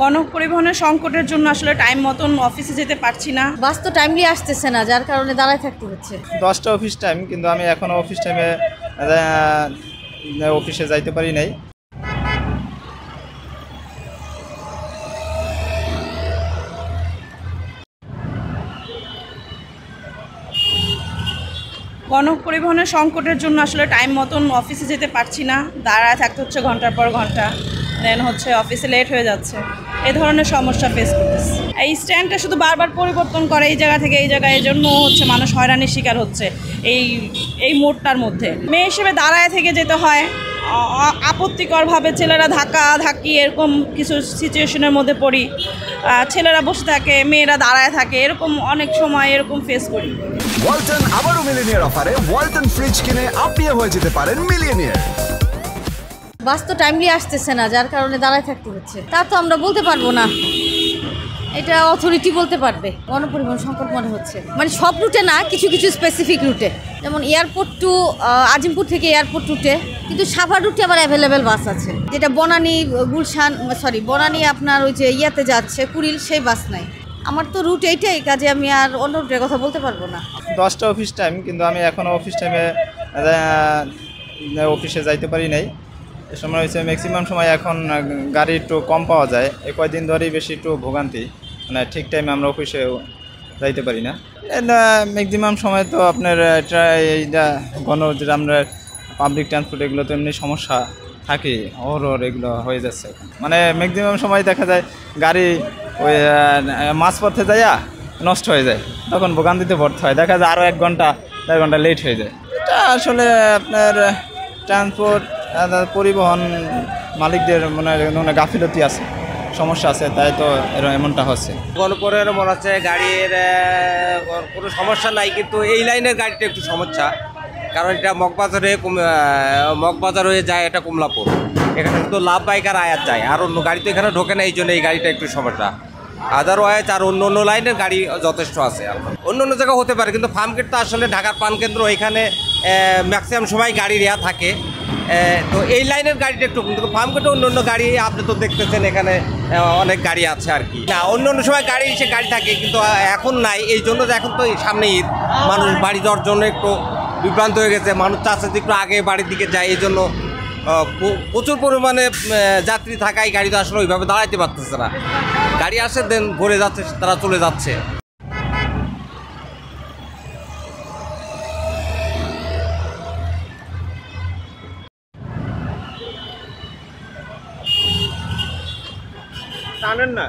গণপরিবহনের সংকটের জন্য আসলে টাইম মতন অফিসে যেতে পারছি না। বাস তো টাইমলি আসতেছে না, যার কারণে দাঁড়ায় থাকতে হচ্ছে। 10টা অফিস টাইম, কিন্তু আমি এখনও অফিস টাইমে অফিসে যাইতে পারি নাই। গণপরিবহনের সংকটের জন্য আসলে টাইম মতন অফিসে যেতে পারছি না, দাঁড়ায় থাকতে হচ্ছে ঘন্টার পর ঘন্টা, দেন হচ্ছে অফিসে লেট হয়ে যাচ্ছে। এই ধরনের সমস্যা ফেস করতেছে। এই স্ট্যান্ডটা শুধু বারবার পরিবর্তন করে এই জায়গা থেকে এই জায়গায়, এই জন্য হচ্ছে মানুষ হয়রানির শিকার হচ্ছে এই মোড়টার মধ্যে। মেয়ে হিসেবে দাঁড়ায় থেকে যেতে হয়, আপত্তিকরভাবে ছেলেরা ধাক্কি এরকম কিছু সিচুয়েশনের মধ্যে পড়ি। ছেলেরা বসে থাকে, মেয়েরা দাঁড়ায় থাকে, এরকম অনেক সময় এরকম ফেস করি। ওয়ালটন আবারও মিলিয়নিয়ার অফারে ওয়ালটন ফ্রিজ কিনে আপনিও হয়ে যেতে পারেন মিলিয়নিয়ার। বাস তো টাইমলি আসতেছে না, যার কারণে দাঁড়ায় থাকতে হচ্ছে। তা তো আমরা বলতে পারবো না, এটা অথরিটি বলতে পারবে। গণপরিবহন সংকট মনে হচ্ছে, মানে সব রুটে না, কিছু কিছু স্পেসিফিক রুটে, যেমন এয়ারপোর্ট টু আজিমপুর থেকে এয়ারপোর্ট রুটে, কিন্তু সাভার রুটে আবার অ্যাভেলেবেল বাস আছে। যেটা বনানী বনানী আপনার ওই যে ইয়াতে যাচ্ছে কুড়িল, সেই বাস নাই। আমার তো রুট এইটাই, কাজে আমি আর অন্য রুটের কথা বলতে পারবো না। 10টা অফিস টাইম, কিন্তু আমি এখনও অফিস টাইমে অফিসে যাইতে পারি নাই। এ সময় হয়েছে ম্যাক্সিমাম সময় এখন গাড়ি একটু কম পাওয়া যায়। এই কয়েকদিন ধরেই বেশি একটু ভোগান্তি, মানে ঠিক টাইমে আমরা অফিসে যাইতে পারি না। ম্যাক্সিমাম সময় তো আপনার এইটা যেটা আমরা পাবলিক ট্রান্সপোর্ট, এগুলো তো এমনি সমস্যা থাকে, এগুলো হয়ে যাচ্ছে। মানে ম্যাক্সিমাম সময় দেখা যায় গাড়ি ওই মাঝপথে যাইয়া নষ্ট হয়ে যায়, তখন ভোগান্তিতে পড়তে হয়। দেখা যায় আরও 1 ঘন্টা 1.5 ঘন্টা লেট হয়ে যায়। এটা আসলে আপনার ট্রান্সপোর্ট পরিবহন মালিকদের মনে গাফিলতি আছে, সমস্যা আছে, তাই তো এমনটা হচ্ছে। গণপরিবহনের মনে হচ্ছে গাড়ির কোনো সমস্যা নাই, কিন্তু এই লাইনের গাড়িটা একটু সমস্যা। কারণ এটা মগবাজার হয়ে যায়, এটা কমলাপুর, এখানে কিন্তু লাভ বাইকার আয়াত যায়, আর অন্য গাড়ি তো এখানে ঢোকে না, এই জন্য এই গাড়িটা একটু সমস্যা। আদারওয়াইজ আর অন্য লাইনের গাড়ি যথেষ্ট আছে। অন্য জায়গা হতে পারে, কিন্তু ফার্মগেট তো আসলে ঢাকার প্রাণকেন্দ্র, এখানে ম্যাক্সিমাম সময় গাড়ি রেয়া থাকে। তো এই লাইনের গাড়িটা একটু, কিন্তু ফার্মগেটে অন্য গাড়ি আপনি তো দেখতেছেন, এখানে অনেক গাড়ি আছে আর কি। না, অন্য সময় গাড়ি থাকে, কিন্তু এখন নাই। এই জন্য এখন তো সামনে ঈদ, মানুষ বাড়ি যাওয়ার জন্য একটু বিভ্রান্ত হয়ে গেছে। মানুষ চাচ্ছে যে একটু আগে বাড়ির দিকে যায়, এই জন্য প্রচুর পরিমাণে যাত্রী থাকায় গাড়ি তো আসলে ওইভাবে দাঁড়াইতে পারতেছে না। গাড়ি আসে দেন ভরে যাচ্ছে, তারা চলে যাচ্ছে। টানেন না।